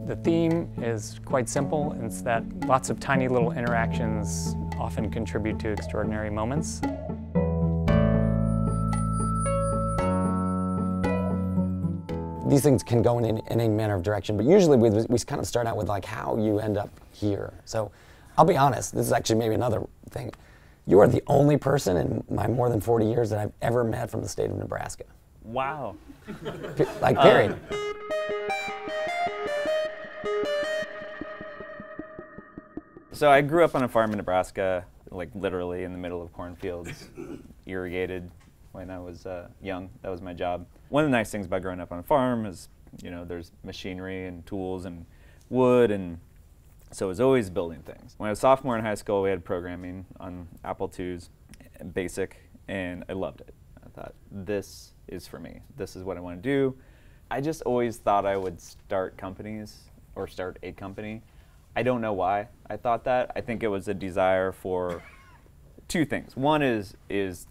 The theme is quite simple. It's that lots of tiny little interactions often contribute to extraordinary moments. These things can go in any manner of direction, but usually we kind of start out with like how you end up here. So I'll be honest, this is actually maybe another thing. You are the only person in my more than 40 years that I've ever met from the state of Nebraska. Wow. Like, period. So I grew up on a farm in Nebraska, like literally in the middle of cornfields, irrigated when I was young. That was my job. One of the nice things about growing up on a farm is, you know, there's machinery and tools and wood, and so I was always building things. When I was a sophomore in high school, we had programming on Apple IIs, basic, and I loved it. I thought, this is for me. This is what I want to do. I just always thought I would start companies or start a company. I don't know why I thought that. I think it was a desire for two things. One is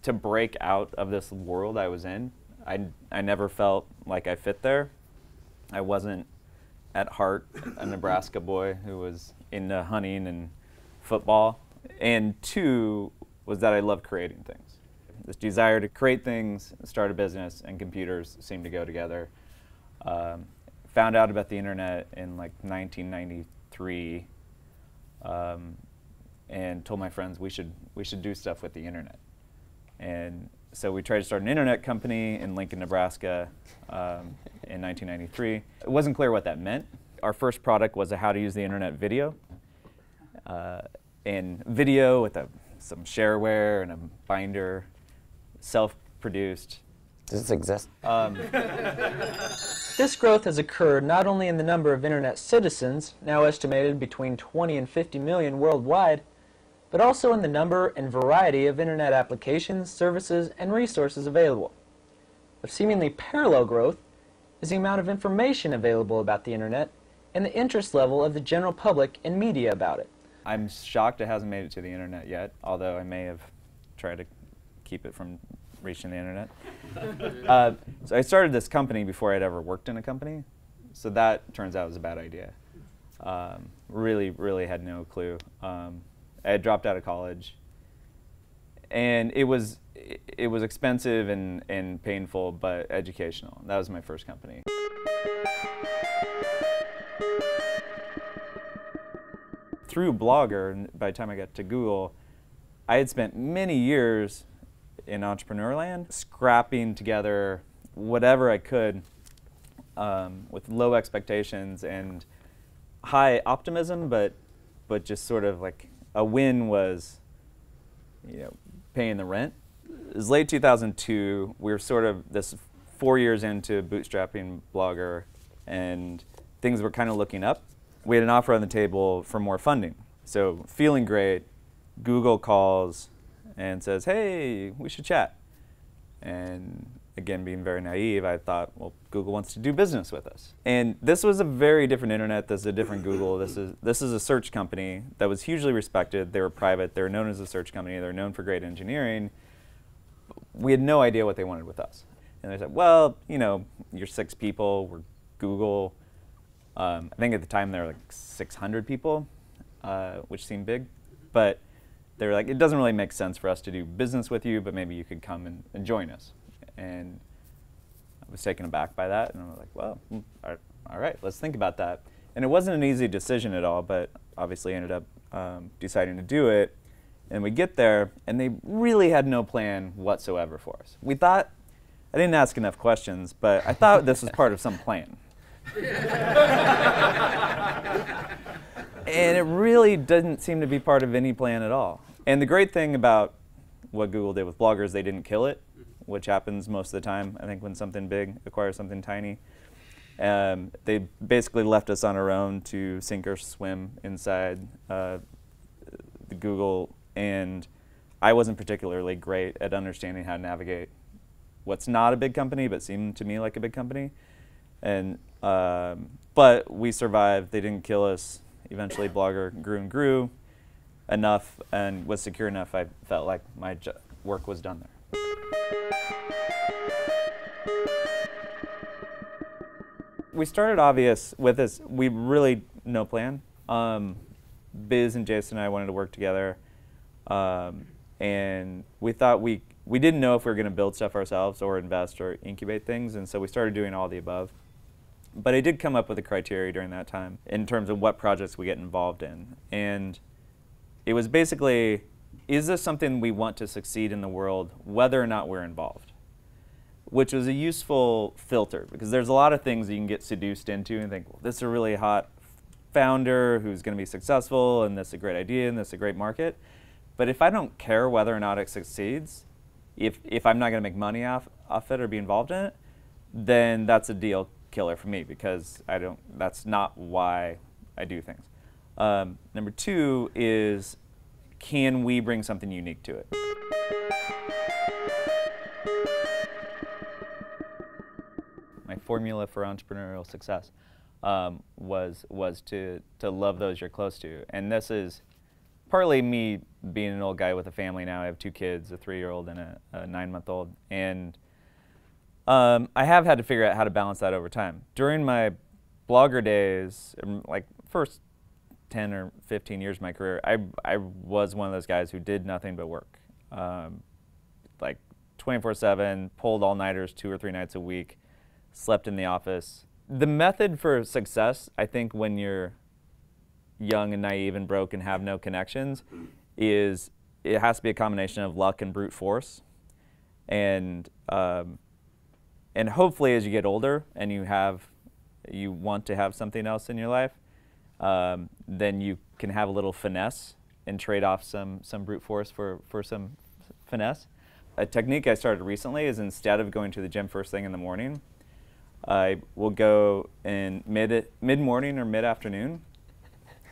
to break out of this world I was in. I never felt like I fit there. I wasn't at heart a Nebraska boy who was into hunting and football. And two was that I love creating things. This desire to create things, start a business, and computers seemed to go together. Found out about the internet in like 1993, and told my friends we should do stuff with the internet. And so we tried to start an internet company in Lincoln, Nebraska in 1993. It wasn't clear what that meant. Our first product was a how to use the internet video. And video with some shareware and a binder, self-produced. Does this exist? This growth has occurred not only in the number of internet citizens, now estimated between 20 and 50 million worldwide, but also in the number and variety of internet applications, services, and resources available. Of seemingly parallel growth is the amount of information available about the internet and the interest level of the general public and media about it. I'm shocked it hasn't made it to the internet yet, although I may have tried to keep it from reaching the internet. So I started this company before I'd ever worked in a company, so that turns out was a bad idea. Really had no clue. I had dropped out of college, and it was expensive and painful, but educational. That was my first company. Through Blogger, and by the time I got to Google, I had spent many years in entrepreneur land, scrapping together whatever I could with low expectations and high optimism, but just sort of like a win was, you know, paying the rent. It was late 2002. We were sort of this 4 years into bootstrapping Blogger, and things were kind of looking up. We had an offer on the table for more funding. So feeling great, Google calls and says, hey, we should chat. And again, being very naive, I thought, well, Google wants to do business with us. And this was a very different internet. This is a different Google. This is a search company that was hugely respected. They were private. They were known as a search company. They were known for great engineering. We had no idea what they wanted with us. And they said, well, you know, you're 6 people. We're Google. I think at the time there were like 600 people, which seemed big. But they were like, it doesn't really make sense for us to do business with you, but maybe you could come and join us. And I was taken aback by that, and I was like, well, all right, let's think about that. And it wasn't an easy decision at all, but obviously ended up deciding to do it. And we get there, and they really had no plan whatsoever for us. We thought, I didn't ask enough questions, but I thought this was part of some plan. And it really didn't seem to be part of any plan at all. And the great thing about what Google did with Blogger is they didn't kill it, which happens most of the time, I think, when something big acquires something tiny. They basically left us on our own to sink or swim inside the Google, and I wasn't particularly great at understanding how to navigate what's not a big company but seemed to me like a big company. And but we survived. They didn't kill us. Eventually, Blogger grew and grew enough and was secure enough. I felt like my work was done there. We started obvious with this. We really no plan. Biz and Jason and I wanted to work together, and we thought we didn't know if we were going to build stuff ourselves or invest or incubate things, and so we started doing all the above. But I did come up with a criteria during that time in terms of what projects we get involved in, and it was basically, is this something we want to succeed in the world, whether or not we're involved? Which was a useful filter, because there's a lot of things you can get seduced into and think, well, this is a really hot founder who's going to be successful, and this is a great idea, and this is a great market. But if I don't care whether or not it succeeds, if I'm not going to make money off it or be involved in it, then that's a deal killer for me, because that's not why I do things. Number two is, can we bring something unique to it? My formula for entrepreneurial success was to love those you're close to. And this is partly me being an old guy with a family now. I have 2 kids, a 3-year-old and a 9-month-old. And I have had to figure out how to balance that over time. During my blogger days, like first 10 or 15 years of my career, I was one of those guys who did nothing but work. Like 24/7, pulled all-nighters 2 or 3 nights a week, slept in the office. The method for success, I think, when you're young and naive and broke and have no connections, is it has to be a combination of luck and brute force. And hopefully as you get older and you want to have something else in your life, then you can have a little finesse and trade off some brute force for some finesse. A technique I started recently is, instead of going to the gym first thing in the morning, I will go in mid-morning or mid-afternoon,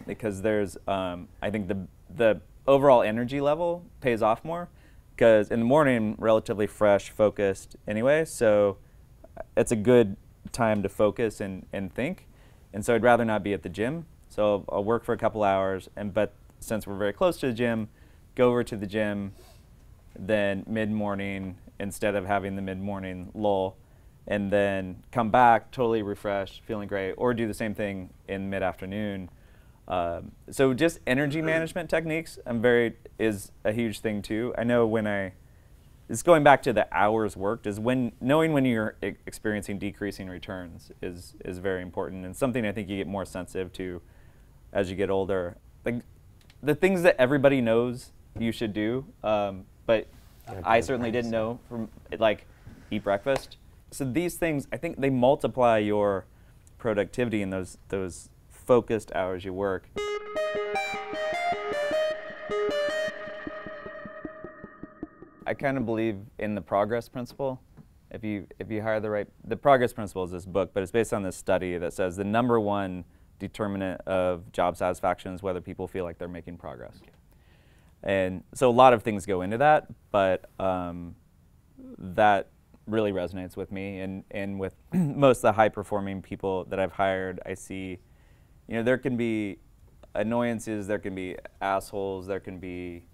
because there's, I think the overall energy level pays off more, because in the morning I'm relatively fresh, focused anyway, so it's a good time to focus and think. And so I'd rather not be at the gym. So I'll work for a couple hours, but since we're very close to the gym, go over to the gym, then mid-morning, instead of having the mid-morning lull, and then come back totally refreshed, feeling great, or do the same thing in mid-afternoon. So just energy management techniques is a huge thing too. I know it's going back to the hours worked, is knowing when you're experiencing decreasing returns is very important, and something I think you get more sensitive to as you get older. Like the things that everybody knows you should do, but I certainly didn't know, from like eat breakfast. So these things, I think they multiply your productivity in those focused hours you work. I kind of believe in the progress principle. If you hire the progress principle is this book, but it's based on this study that says the #1 determinant of job satisfaction is whether people feel like they're making progress. And so a lot of things go into that, but that really resonates with me, and with most of the high-performing people that I've hired. I see, there can be annoyances, there can be assholes, there can be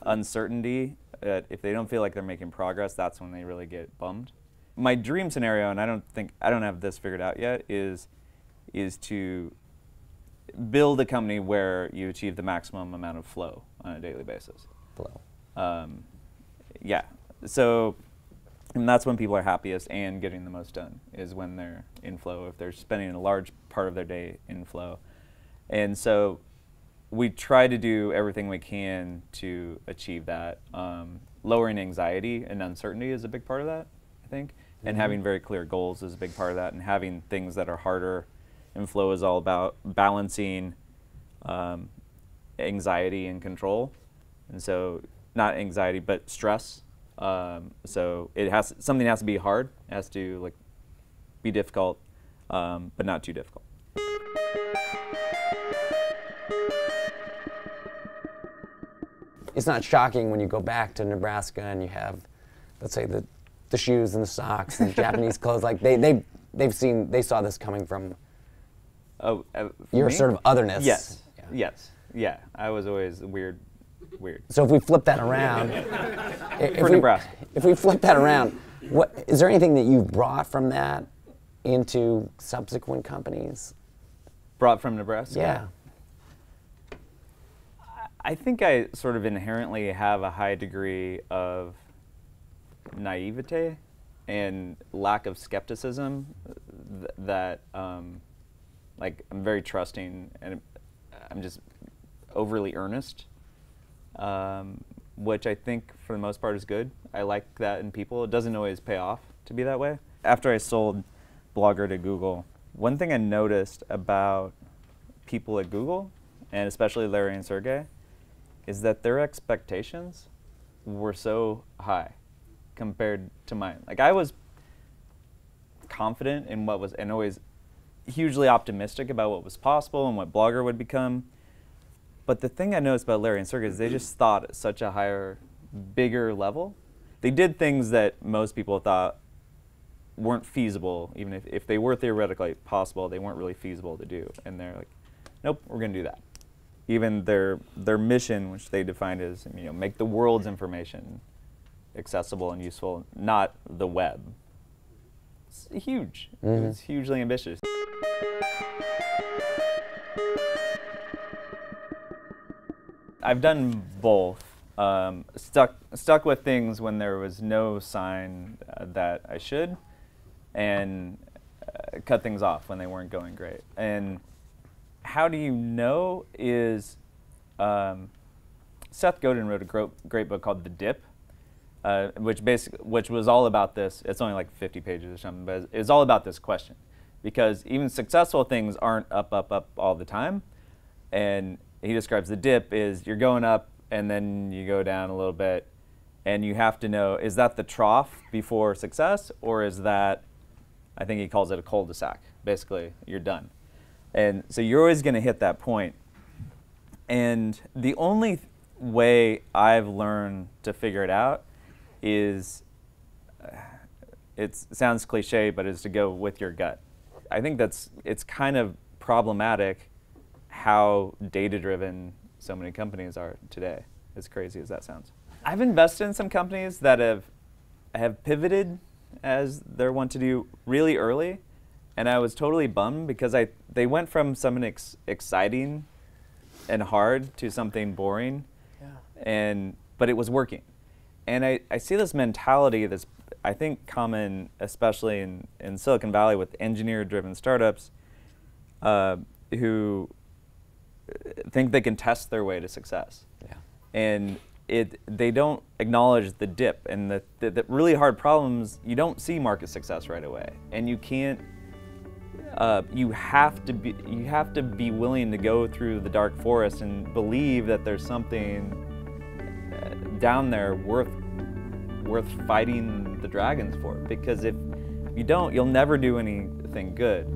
uncertainty. If they don't feel like they're making progress, that's when they really get bummed. My dream scenario, and I don't have this figured out yet, is to build a company where you achieve the maximum amount of flow on a daily basis. Flow. Yeah. So. And that's when people are happiest and getting the most done, is when they're in flow, if they're spending a large part of their day in flow. And so we try to do everything we can to achieve that. Lowering anxiety and uncertainty is a big part of that, I think. And having very clear goals is a big part of that, and having things that are harder. And flow is all about balancing anxiety and control. And so not anxiety, but stress. So something has to be hard. It has to be difficult, but not too difficult. It's not shocking when you go back to Nebraska and you have, let's say, the shoes and the socks and Japanese clothes. Like they saw this coming from your sort of otherness. Yes. Yeah. Yes. Yeah. I was always weird. So if we flip that around, Nebraska. If we flip that around, is there anything that you brought from that into subsequent companies? Brought from Nebraska? Yeah. I think I sort of inherently have a high degree of naivete and lack of skepticism that like I'm very trusting and I'm just overly earnest, which I think for the most part is good. I like that in people. It doesn't always pay off to be that way. After I sold Blogger to Google, one thing I noticed about people at Google, and especially Larry and Sergey, is that their expectations were so high compared to mine. Like, I was confident in what was, and always hugely optimistic about what was possible and what Blogger would become. But the thing I noticed about Larry and Sergey is they just thought at such a higher, bigger level. They did things that most people thought weren't feasible, even if they were theoretically possible, they weren't really feasible to do. And they're like, nope, we're going to do that. Even their mission, which they defined as, you know, make the world's information accessible and useful, not the web. It's huge. Mm-hmm. It was hugely ambitious. I've done both. Stuck with things when there was no sign that I should, and cut things off when they weren't going great. And how do you know is Seth Godin wrote a great book called The Dip, which was all about this. It's only like 50 pages or something, but it's all about this question, because even successful things aren't up all the time. And he describes the dip is you're going up and then you go down a little bit, and you have to know, is that the trough before success, or is that, I think he calls it a cul-de-sac. Basically, you're done. And so you're always going to hit that point. And the only way I've learned to figure it out is, it sounds cliche, but is to go with your gut. I think it's kind of problematic how data-driven so many companies are today, as crazy as that sounds. I've invested in some companies that have pivoted, as they're wont to do, really early, and I was totally bummed because they went from something exciting and hard to something boring, but it was working. And I see this mentality that's, I think, common, especially in Silicon Valley with engineer-driven startups who think they can test their way to success. Yeah. And they don't acknowledge the dip and the really hard problems. You don't see market success right away, and you can't. You have to be willing to go through the dark forest and believe that there's something down there worth fighting the dragons for. Because if you don't, you'll never do anything good.